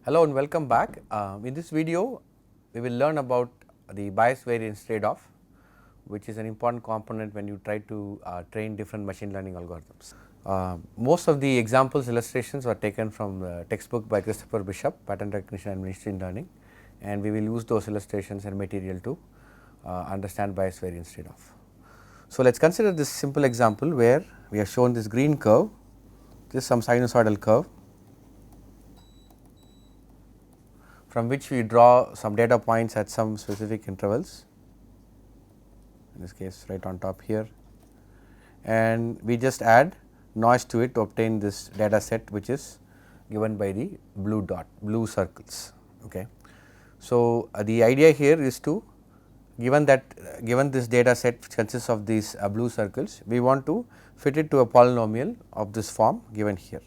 Hello and welcome back. In this video, we will learn about the bias variance trade-off, which is an important component when you try to train different machine learning algorithms. Most of the examples illustrations were taken from the textbook by Christopher Bishop, Pattern Recognition and Machine Learning, and we will use those illustrations and material to understand bias variance trade-off. So, let us consider this simple example where we have shown this green curve, this is some sinusoidal curve, from which we draw some data points at some specific intervals, in this case right on top here, and we just add noise to it to obtain this data set which is given by the blue circles. Okay. So, the idea here is to given this data set which consists of these blue circles, we want to fit it to a polynomial of this form given here.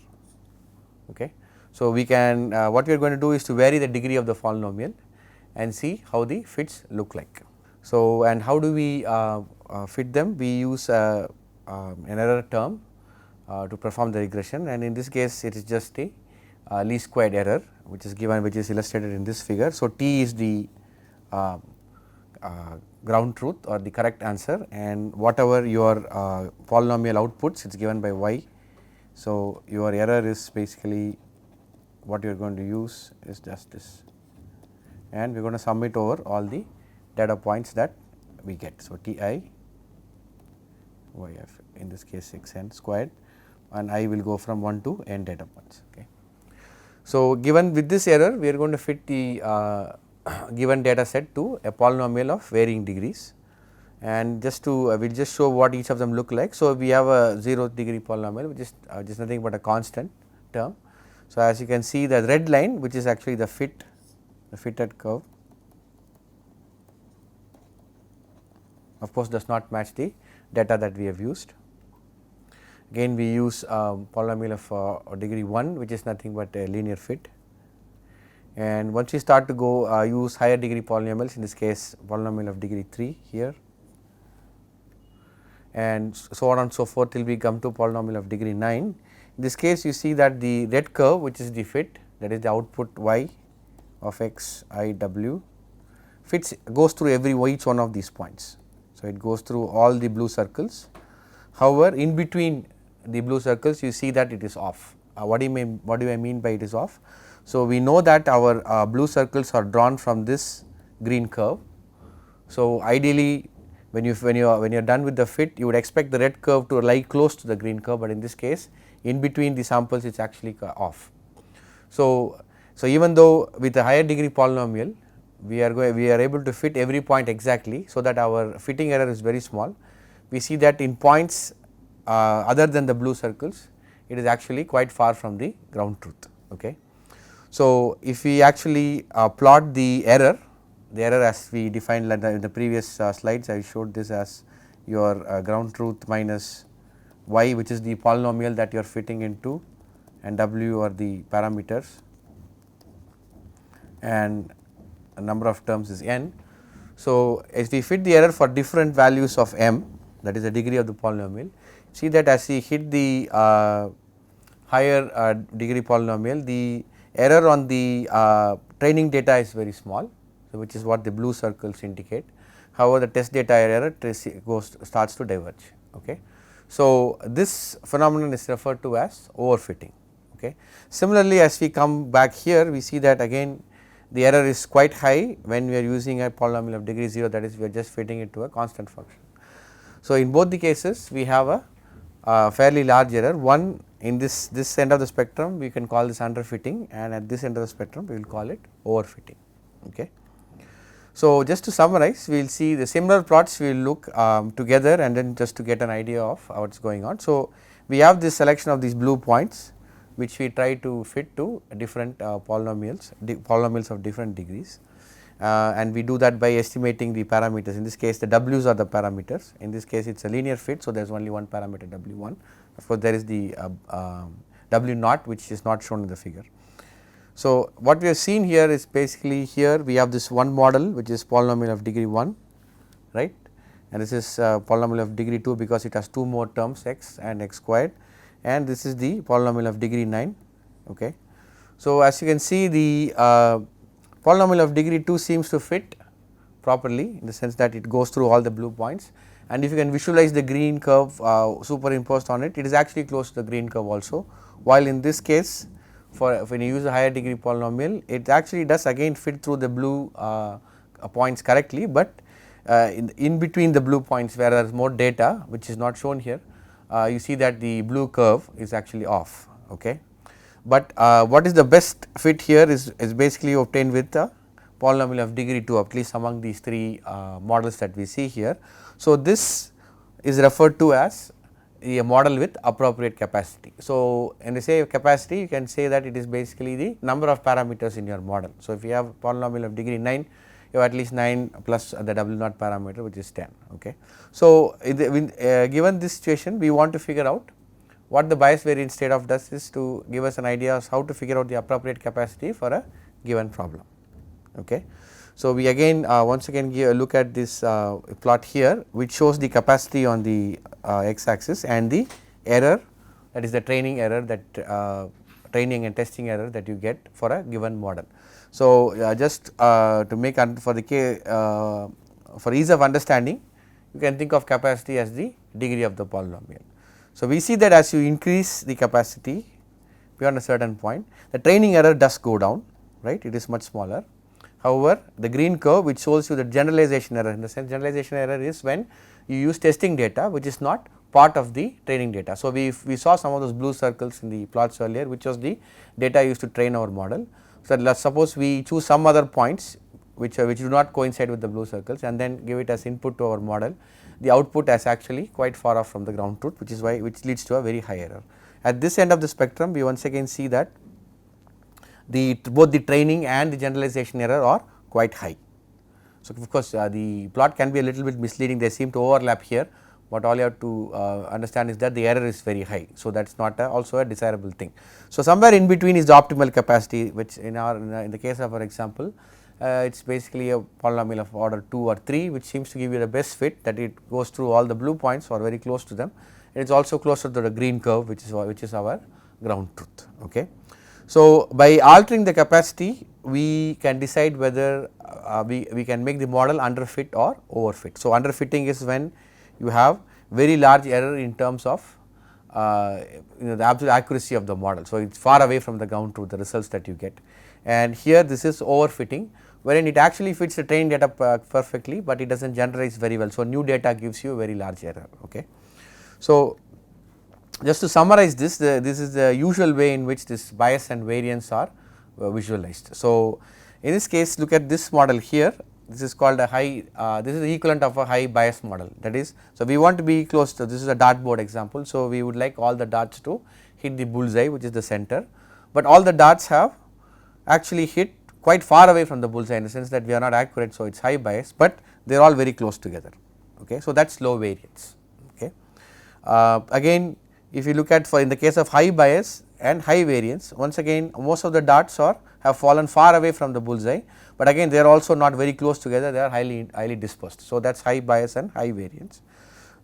Okay. So, we can what we are going to do is to vary the degree of the polynomial and see how the fits look like. So, and how do we fit them? We use an error term to perform the regression, and in this case it is just a least squared error which is given, which is illustrated in this figure. So, T is the ground truth or the correct answer, and whatever your polynomial outputs, it is given by y. So, your error is basically what you are going to use is just this, and we are going to sum it over all the data points that we get. So, T I y f, in this case x n squared, and I will go from 1 to n data points. Okay. So, given with this error, we are going to fit the given data set to a polynomial of varying degrees, and just to we will just show what each of them look like. So, we have a 0th degree polynomial which is just nothing but a constant term. So, as you can see, the red line which is actually the fitted curve, of course, does not match the data that we have used. Again, we use polynomial of degree 1, which is nothing but a linear fit, and once we start to go use higher degree polynomials, in this case polynomial of degree 3 here, and so on and so forth till we come to polynomial of degree 9. In this case, you see that the red curve, which is the fit, that is the output y of x I w, goes through each one of these points. So, it goes through all the blue circles. However, in between the blue circles, you see that it is off. What do I mean by it is off? So, we know that our blue circles are drawn from this green curve. So, ideally, when you are done with the fit, you would expect the red curve to lie close to the green curve, but in this case, in between the samples it is actually off. So, even though with a higher degree polynomial, we are able to fit every point exactly, so that our fitting error is very small. We see that in points other than the blue circles, it is actually quite far from the ground truth. Okay. So, if we actually plot the error as we defined in the previous slides, I showed this as your ground truth minus y, which is the polynomial that you are fitting into, and w are the parameters, and a number of terms is n. So, as we fit the error for different values of m, that is the degree of the polynomial, see that as we hit the higher degree polynomial, the error on the training data is very small, so which is what the blue circles indicate. However, the test data error starts to diverge. Okay. So, this phenomenon is referred to as overfitting. Okay. Similarly, as we come back here, we see that again the error is quite high when we are using a polynomial of degree 0, that is we are just fitting it to a constant function. So, in both the cases we have a fairly large error. One, in this end of the spectrum we can call this underfitting, and at this end of the spectrum we will call it overfitting. Okay. So, just to summarize, we will see the similar plots, we will look together, and then just to get an idea of what is going on. So, we have this selection of these blue points which we try to fit to different polynomials of different degrees, and we do that by estimating the parameters. In this case, the w's are the parameters. In this case, it is a linear fit, so there is only one parameter w1. Of course, there is the w naught, which is not shown in the figure. So, what we have seen here is basically here we have this one model which is polynomial of degree 1, right, and this is polynomial of degree 2 because it has 2 more terms x and x squared, and this is the polynomial of degree 9. Okay. So, as you can see, the polynomial of degree 2 seems to fit properly in the sense that it goes through all the blue points, and if you can visualize the green curve superimposed on it, it is actually close to the green curve also, while in this case for when you use a higher degree polynomial, it actually does again fit through the blue points correctly, but in between the blue points where there is more data which is not shown here, you see that the blue curve is actually off. Okay. But what is the best fit here is basically obtained with the polynomial of degree 2, at least among these 3 models that we see here. So, this is referred to as a model with appropriate capacity. So, when you say capacity, you can say that it is basically the number of parameters in your model. So, if you have polynomial of degree 9, you have at least 9 plus the W naught parameter, which is 10. Okay. So, given this situation, we want to figure out what the bias variance trade-off does is to give us an idea of how to figure out the appropriate capacity for a given problem. Okay. So, we again once again look at this plot here, which shows the capacity on the x axis and the error, that is the training error, that training and testing error that you get for a given model. So, just to make for the for ease of understanding, you can think of capacity as the degree of the polynomial. So, we see that as you increase the capacity beyond a certain point, the training error does go down, right, it is much smaller. However, the green curve which shows you the generalization error, in the sense generalization error is when you use testing data which is not part of the training data. So, we saw some of those blue circles in the plots earlier, which was the data used to train our model. So, let us suppose we choose some other points which do not coincide with the blue circles and then give it as input to our model. The output is actually quite far off from the ground truth, which leads to a very high error. At this end of the spectrum, we once again see that both the training and the generalization error are quite high. So, of course, the plot can be a little bit misleading, they seem to overlap here, but all you have to understand is that the error is very high. So, that is not also a desirable thing. So, somewhere in between is the optimal capacity, which in the case of our example, it is basically a polynomial of order 2 or 3, which seems to give you the best fit, that it goes through all the blue points or very close to them. It is also closer to the green curve, which is our ground truth. Okay. So, by altering the capacity, we can decide whether we can make the model underfit or overfit. So, underfitting is when you have very large error in terms of the absolute accuracy of the model. So, it is far away from the ground truth, the results that you get, and here this is overfitting, wherein it actually fits the trained data perfectly, but it does not generalize very well. So, new data gives you a very large error. Okay. So, just to summarize this, this is the usual way in which this bias and variance are visualized. So, in this case, look at this model here, this is called a high, this is the equivalent of a high bias model, that is, so we want to be close to, this is a dartboard example. So, we would like all the darts to hit the bullseye, which is the center, but all the darts have actually hit quite far away from the bullseye, in the sense that we are not accurate. So, it is high bias, but they are all very close together. Okay. So, that is low variance. Okay. Again, if you look at for in the case of high bias and high variance, once again most of the darts have fallen far away from the bullseye, but again they are also not very close together, they are highly dispersed. So, that is high bias and high variance.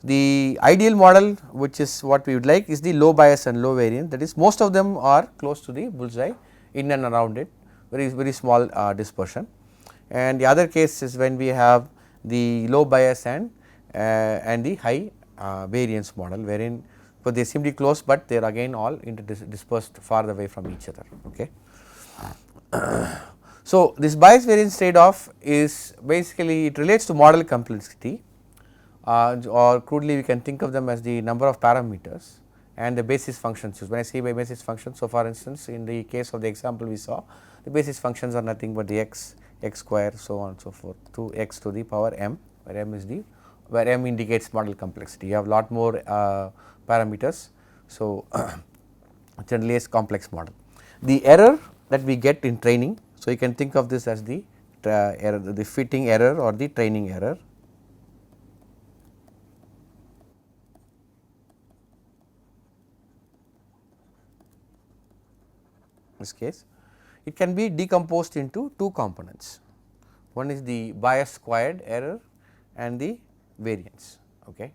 The ideal model, which is what we would like, is the low bias and low variance, that is most of them are close to the bullseye, in and around it, very small dispersion. And the other case is when we have the low bias and the high variance model, wherein they seem to be close, but they are again all dispersed far away from each other. Okay. So, this bias variance trade off is basically, it relates to model complexity, or crudely we can think of them as the number of parameters and the basis functions used. When I say by basis functions, so for instance, in the case of the example we saw, the basis functions are nothing but the x square, so on and so forth, to x to the power m, where m indicates model complexity. You have lot more parameters. So, generally a complex model. The error that we get in training, so you can think of this as the error, the fitting error or the training error. In this case, it can be decomposed into two components. One is the bias squared error and the variance. Okay.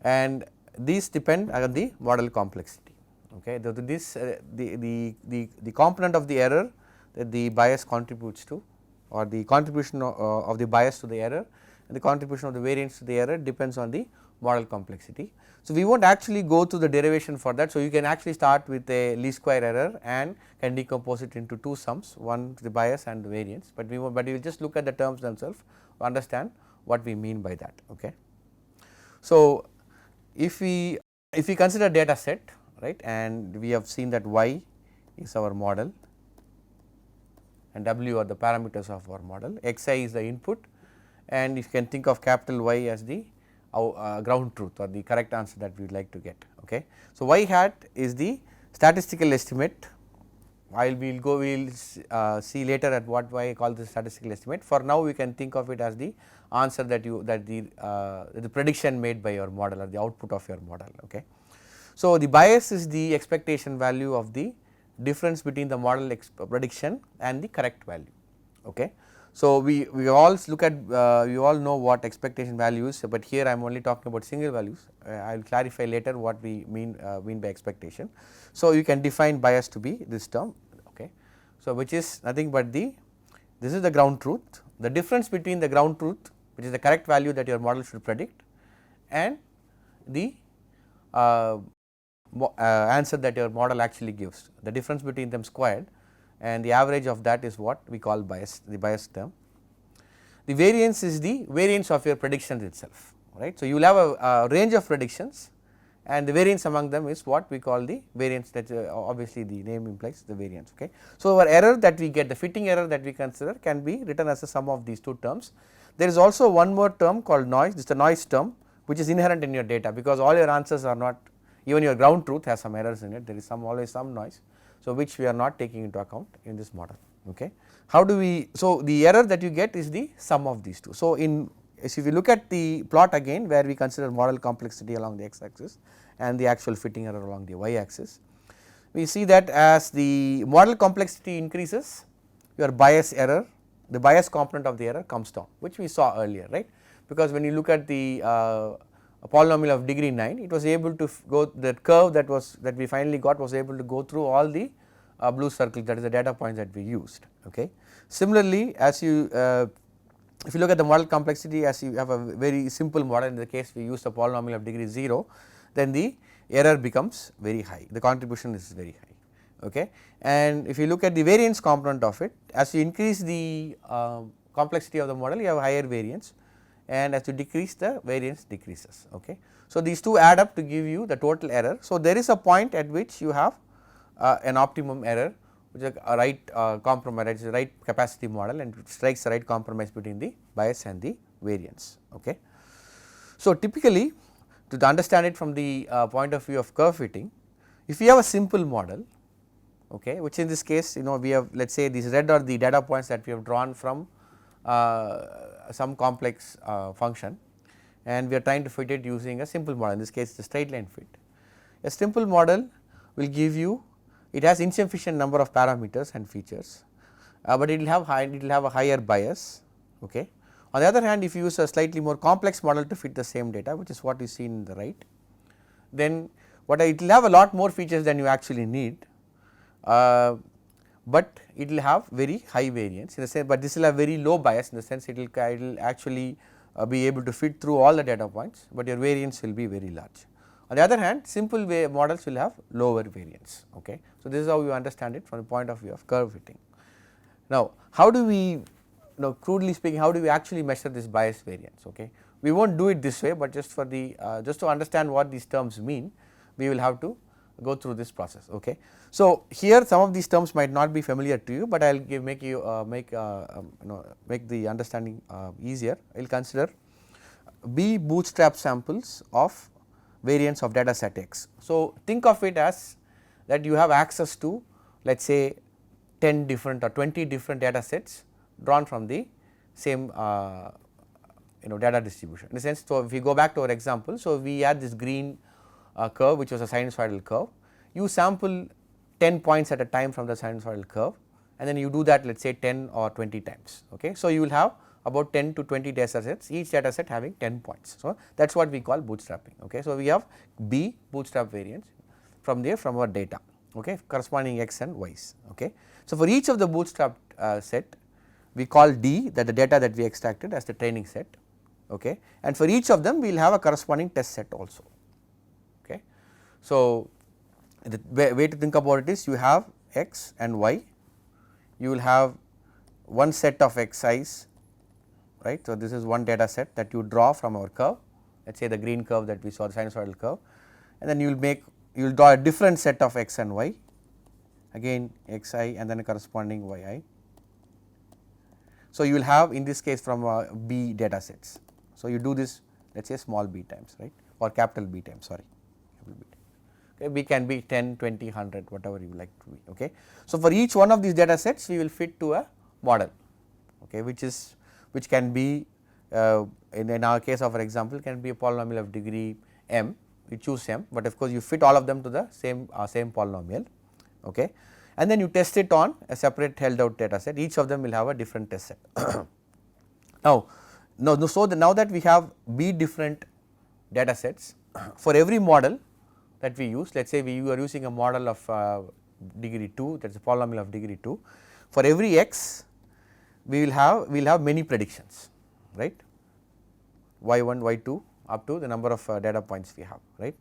And these depend on the model complexity. Okay. The component of the error that the bias contributes to, or the contribution of the bias to the error and the contribution of the variance to the error depends on the model complexity. So, we will not actually go through the derivation for that. So, you can actually start with a least square error and can decompose it into two sums, one the bias and the variance, but we will just look at the terms themselves to understand what we mean by that. Okay. So, if we consider data set, right, and we have seen that y is our model and w are the parameters of our model, xi is the input, and you can think of capital Y as the ground truth or the correct answer that we would like to get. Okay. So, y hat is the statistical estimate. While we will see later at what I call the statistical estimate. For now, we can think of it as the answer that the prediction made by your model or the output of your model. Okay. So, the bias is the expectation value of the difference between the model prediction and the correct value. Okay. So, we all look at we all know what expectation value is, but here I am only talking about single values. I will clarify later what we mean by expectation. So, you can define bias to be this term. Okay. So, which is nothing but this is the ground truth, the difference between the ground truth, which is the correct value that your model should predict, and the answer that your model actually gives, the difference between them squared, and the average of that is what we call bias, the bias term. The variance is the variance of your predictions itself, right. So, you will have a range of predictions and the variance among them is what we call the variance, that obviously the name implies the variance. Okay. So, our error that we get, the fitting error that we consider, can be written as a sum of these two terms. There is also one more term called noise, this is the noise term, which is inherent in your data, because all your answers are not, even your ground truth has some errors in it, there is always some noise. So, which we are not taking into account in this model. Okay. How do we, so the error that you get is the sum of these two. So, if you look at the plot again, where we consider model complexity along the x axis and the actual fitting error along the y axis, we see that as the model complexity increases, your bias error, the bias component of the error comes down, which we saw earlier, right. Because when you look at the polynomial of degree 9, it was able to go, that curve that we finally got was able to go through all the blue circles, that is the data points that we used. Okay. Similarly, as you if you look at the model complexity, as you have a very simple model, in the case we use a polynomial of degree 0, then the error becomes very high, the contribution is very high. Okay. And if you look at the variance component of it, as you increase the complexity of the model, you have higher variance, and as you decrease, the variance decreases. Okay. So, these two add up to give you the total error. So, there is a point at which you have an optimum error, which is a right compromise, it is a right capacity model, and it strikes the right compromise between the bias and the variance. Okay. So, typically, to understand it from the point of view of curve fitting, if you have a simple model, okay, which in this case, we have, let us say, these red are the data points that we have drawn from some complex function, and we are trying to fit it using a simple model, in this case the straight line fit. A simple model will give you, it has insufficient number of parameters and features, but it will have a higher bias. Okay. On the other hand, if you use a slightly more complex model to fit the same data, which is what you see in the right, then it will have a lot more features than you actually need, but it will have very high variance in the sense, but this will have very low bias, in the sense it will actually be able to fit through all the data points, but your variance will be very large. On the other hand, simple models will have lower variance. Okay. So, this is how you understand it from the point of view of curve fitting. Now, how do we, crudely speaking, how do we actually measure this bias variance? Okay. We will not do it this way, but just for the just to understand what these terms mean, we will have to go through this process. Okay. So, here some of these terms might not be familiar to you, but I will make the understanding easier. I will consider B bootstrap samples of variance of data set X. So, think of it as that you have access to, let us say, 10 different or 20 different data sets drawn from the same data distribution. In a sense, so if we go back to our example, so we had this green curve, which was a sinusoidal curve. You sample 10 points at a time from the sinusoidal curve, and then you do that, let us say, 10 or 20 times. Okay. So, you will have about 10 to 20 data sets, each data set having 10 points. So, that is what we call bootstrapping. Okay. So, we have B bootstrap variance from there from our data, okay, corresponding x and y's. Okay. So, for each of the bootstrapped set we call D, that the data that we extracted, as the training set, okay, and for each of them we will have a corresponding test set also. Okay. So, the way to think about it is you have x and y, you will have one set of xi's, right. So, this is one data set that you draw from our curve, let us say the green curve that we saw, the sinusoidal curve, and then you will draw a different set of x and y, again xi and then a corresponding yi. So, you will have in this case from B data sets. So, you do this, let us say small b times, right, or capital B times, sorry, capital B times. Okay, B can be 10, 20, 100, whatever you like to be. Okay. So, for each one of these data sets we will fit to a model, okay, which can be in our case of, for example, can be a polynomial of degree m, you choose m, but of course you fit all of them to the same polynomial, okay, and then you test it on a separate held out data set, each of them will have a different test set. Now that we have B different data sets, for every model that we use, let us say we are using a model of degree 2, that is a polynomial of degree 2, for every x we will have many predictions, right, y1, y2 up to the number of data points we have, right.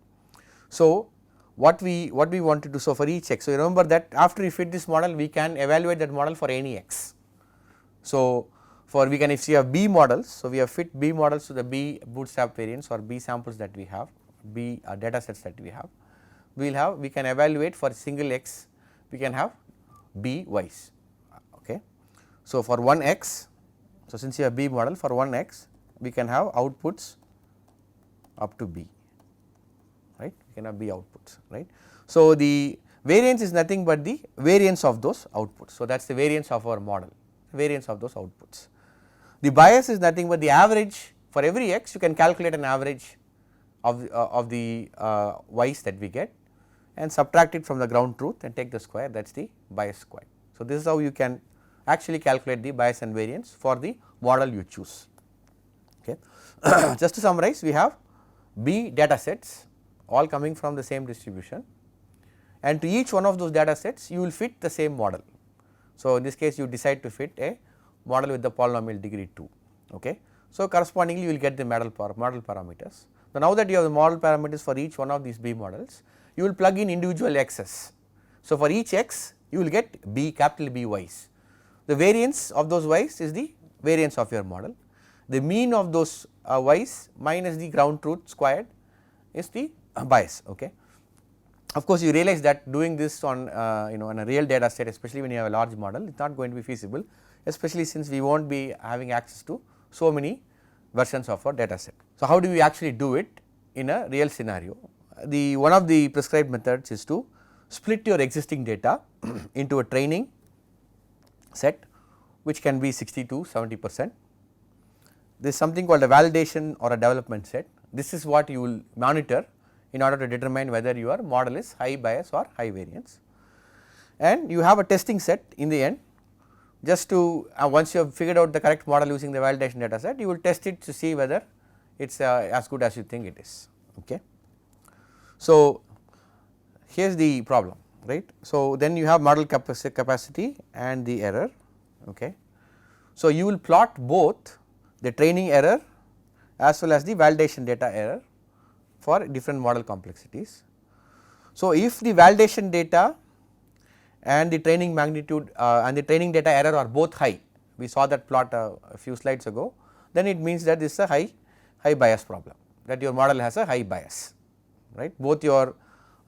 So, what we want to do, so for each x, so remember that after we fit this model we can evaluate that model for any x. So, for we can, if we have B models, so we have fit B models to the B bootstrap variance or B samples that we have, B data sets that we have, we can evaluate for single x, we can have B y's, okay. So, for one x, so since you have B model, for one x we can have outputs up to B, right, we can have B outputs, right. So, the variance is nothing but the variance of those outputs. So, that is the variance of our model, variance of those outputs. The bias is nothing but the average, for every x you can calculate an average of the y's that we get and subtract it from the ground truth and take the square, that is the bias square. So, this is how you can actually calculate the bias and variance for the model you choose. Okay. Just to summarize, we have B data sets all coming from the same distribution, and to each one of those data sets you will fit the same model. So, in this case you decide to fit a model with the polynomial degree 2. Okay. So, correspondingly you will get the model parameters. So, now that you have the model parameters for each one of these B models, you will plug in individual x's. So, for each x you will get B, capital B y's. The variance of those y's is the variance of your model. The mean of those y's minus the ground truth squared is the bias. Okay. Of course, you realize that doing this on on a real data set, especially when you have a large model, it is not going to be feasible, especially since we will not be having access to so many versions of our data set. So, how do we actually do it in a real scenario? One of the prescribed methods is to split your existing data into a training set, which can be 60 to 70%. There is something called a validation or a development set. This is what you will monitor in order to determine whether your model is high bias or high variance, and you have a testing set in the end, just to once you have figured out the correct model using the validation data set, you will test it to see whether it is as good as you think it is. Okay. So, here is the problem, right. So, then you have model capacity and the error. Okay. So, you will plot both the training error as well as the validation data error for different model complexities. So, if the validation data and the training magnitude and the training data error are both high, we saw that plot a few slides ago, then it means that this is a high bias problem, that your model has a high bias, right, both your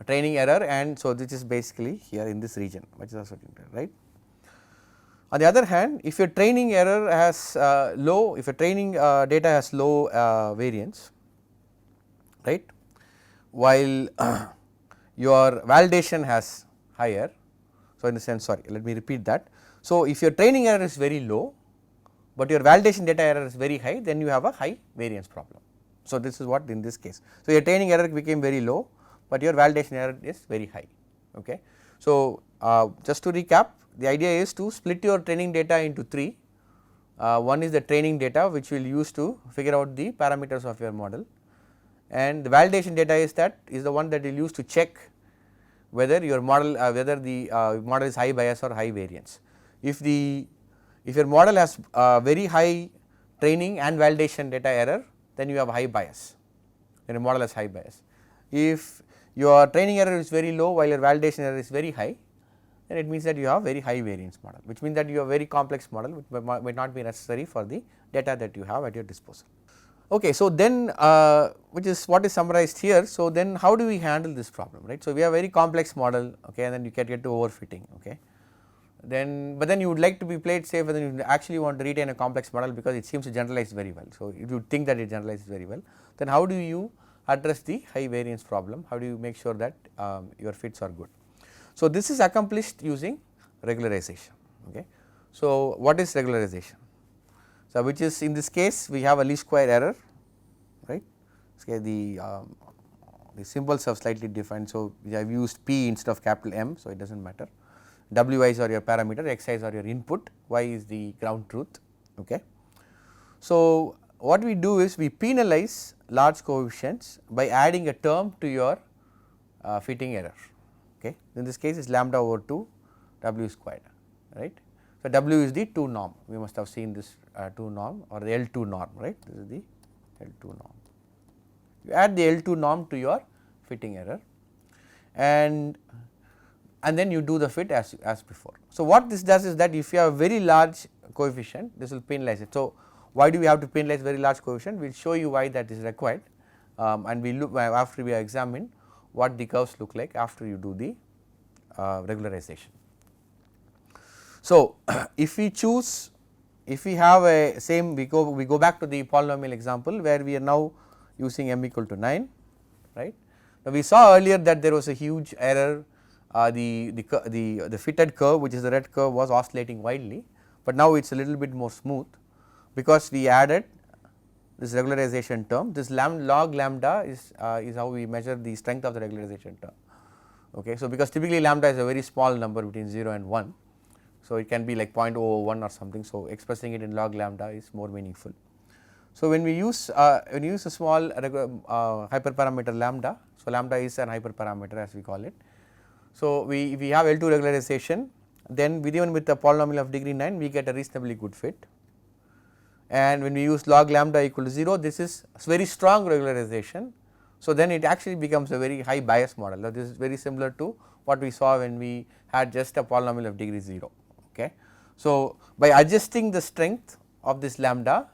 training error and, so this is basically here in this region, which is also right. On the other hand, if your training error has low, if your training data has low variance, right, while your validation has higher. So, in the sense, sorry, let me repeat that. So, if your training error is very low, but your validation data error is very high, then you have a high variance problem. So, this is what in this case. So, your training error became very low, but your validation error is very high. Okay. So, just to recap, the idea is to split your training data into three. One is the training data, which we will use to figure out the parameters of your model, and the validation data is the one that you will use to check whether your model whether the model is high bias or high variance. If your model has very high training and validation data error, then you have high bias, then your model has high bias. If your training error is very low while your validation error is very high, then it means that you have very high variance model, which means that you have very complex model which might not be necessary for the data that you have at your disposal. Okay, so then which is what is summarized here. So then how do we handle this problem, right? So we have very complex model, okay, and then you can get to overfitting, okay. Then but then you would like to be played safe, and then you actually want to retain a complex model because it seems to generalize very well. So if you think that it generalizes very well, then how do you address the high variance problem? How do you make sure that your fits are good? So this is accomplished using regularization, okay. So what is regularization? So which is, in this case we have a least square error, right. Okay, the symbols have slightly different. So we have used P instead of capital M, so it does not matter. Wi's are your parameter, Xi's are your input, Y is the ground truth, okay. So what we do is we penalize large coefficients by adding a term to your fitting error, okay. In this case is lambda over 2 W squared, right. So W is the 2 norm, we must have seen this 2 norm or the L2 norm, right. This is the L2 norm. You add the L2 norm to your fitting error, and then you do the fit as before. So what this does is that if you have a very large coefficient, this will penalize it. So why do we have to penalize very large coefficient? We will show you why that is required, and we look after we examine what the curves look like after you do the regularization. So if we choose, if we have a same, we go back to the polynomial example where we are now using m equal to 9, right. Now we saw earlier that there was a huge error. The fitted curve, which is the red curve, was oscillating wildly, but now it is a little bit more smooth because we added this regularization term. This log lambda is how we measure the strength of the regularization term, okay. So because typically lambda is a very small number between 0 and 1, so it can be like 0.001 or something, so expressing it in log lambda is more meaningful. So when we use a small hyperparameter lambda, so lambda is an hyperparameter as we call it. So we have L2 regularization, then even with the polynomial of degree 9 we get a reasonably good fit, and when we use log lambda equal to 0, this is very strong regularization. So then it actually becomes a very high bias model. Now this is very similar to what we saw when we had just a polynomial of degree 0, okay. So by adjusting the strength of this lambda,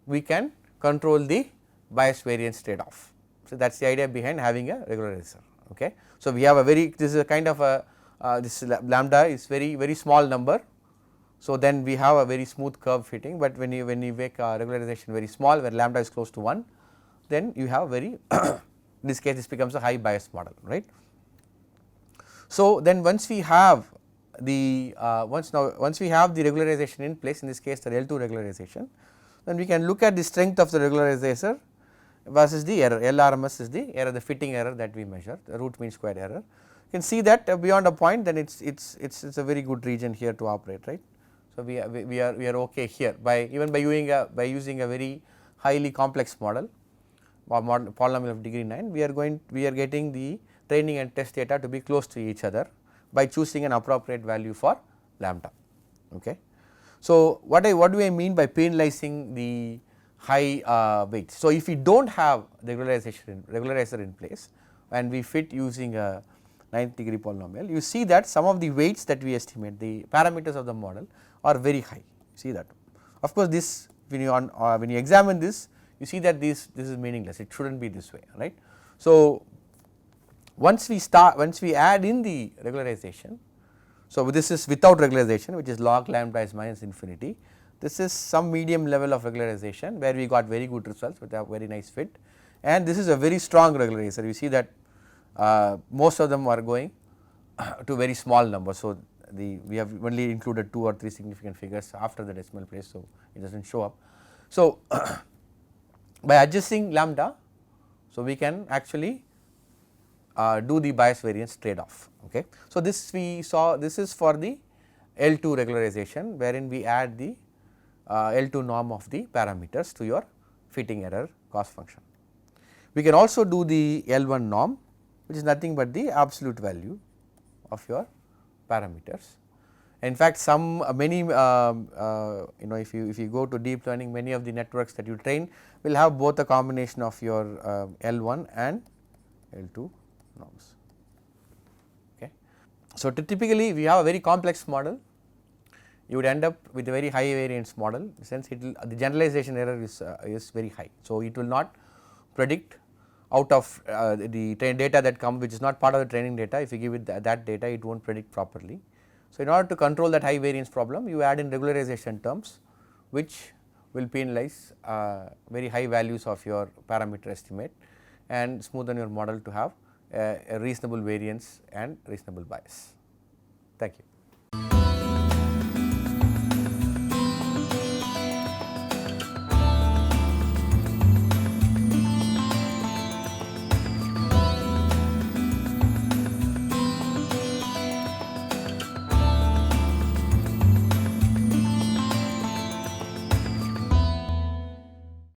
we can control the bias variance trade-off. So that is the idea behind having a regularizer, okay. So we have a very, this is a kind of a this lambda is very small number. So then we have a very smooth curve fitting, but when you make a regularization very small where lambda is close to 1, then you have very in this case this becomes a high bias model, right. So then once we have the once we have the regularization in place, in this case the L2 regularization, then we can look at the strength of the regularizer versus the error. LRMS is the error, the fitting error that we measure, the root mean square error. You can see that beyond a point, then it's a very good region here to operate, right. So we are okay here by even by using a very highly complex model or polynomial of degree 9, we are getting the training and test data to be close to each other by choosing an appropriate value for lambda, okay. So what do I mean by penalizing the high weight? So if we do not have the regularizer in place and we fit using a 9th degree polynomial, you see that some of the weights that we estimate, the parameters of the model are very high, see that. Of course this when you examine this, you see that this is meaningless, it should not be this way, right. So once we add in the regularization, so this is without regularization, which is log lambda is minus infinity. This is some medium level of regularization where we got very good results with a very nice fit, and this is a very strong regularizer. You see that most of them are going to very small numbers. So we have only included 2 or 3 significant figures after the decimal place, so it does not show up. So by adjusting lambda, so we can actually do the bias variance trade-off, okay. So this we saw, this is for the L2 regularization wherein we add the L2 norm of the parameters to your fitting error cost function. We can also do the L1 norm, which is nothing but the absolute value of your parameters. In fact, some many if you go to deep learning, many of the networks that you train will have both a combination of your L1 and L2 norms. Okay. So, typically we have a very complex model, you would end up with a very high variance model, since it will the generalization error is very high. So, it will not predict out of the data that come, which is not part of the training data. If you give it that data, it will not predict properly. So, in order to control that high variance problem, you add in regularization terms, which will penalize very high values of your parameter estimate and smoothen your model to have a reasonable variance and reasonable bias. Thank you.